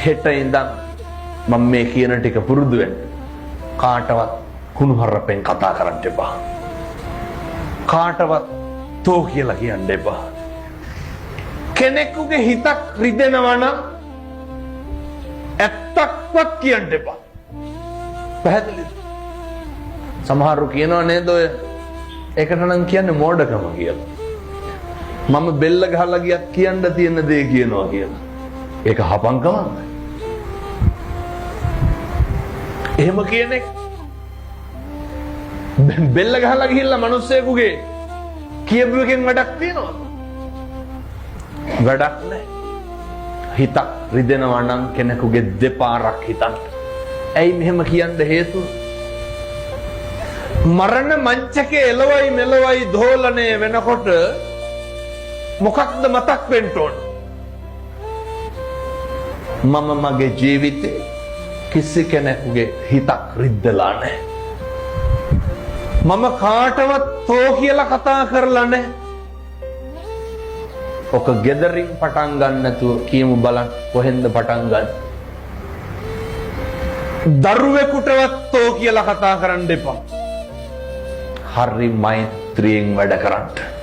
හෙට ඉඳන් මම මේ කියන ටික පුරුදු වෙන්න. කාටවත් කුණුහරුපෙන් කතා කරන්න එපා. කාටවත් තෝ කියලා කියන්න එපා. කෙනෙකුගේ හිතක් රිදෙනවා නම් ඇත්තක්වත් කියන්න එපා. පැහැදිලිද? සමහරු කියනවා නේද ඔය ඒකට නම් කියන්නේ මෝඩකම කියලා. මම බෙල්ල ගහලා ගියත් කියන්න තියෙන දේ කියනවා කියලා. ඒක හපංකමක්ද? එහෙම කියන්නේ බෙල්ල ගහලා ගිහිල්ලා මිනිස්සෙකුගේ කියපු එකෙන් වැඩක් තියනවද? වැඩක් නැහැ. හිතක් රිදෙනවා නම් කෙනෙකුගේ දෙපාරක් හිතන්න. ඇයි මෙහෙම කියන්න හේතුව? මරණ මංචකේ එළවයි මෙලවයි දෝලණය වෙනකොට මොකක්ද මතක් වෙන්න ඕන? මම මගේ ජීවිතේ කිසි කෙනෙකුගේ හිතක් රිද්දලා නැහැ. මම කාටවත් තෝ කියලා කතා කරලා නැහැ. ඔක ගෙදරින් පටන් ගන්න නැතුව කියමු බලන්න කොහෙන්ද පටන් ගන්න. දරුවෙකුටවත් තෝ කියලා කතා කරන්න එපා. හරි මෛත්‍රියෙන් වැඩ කරන්න.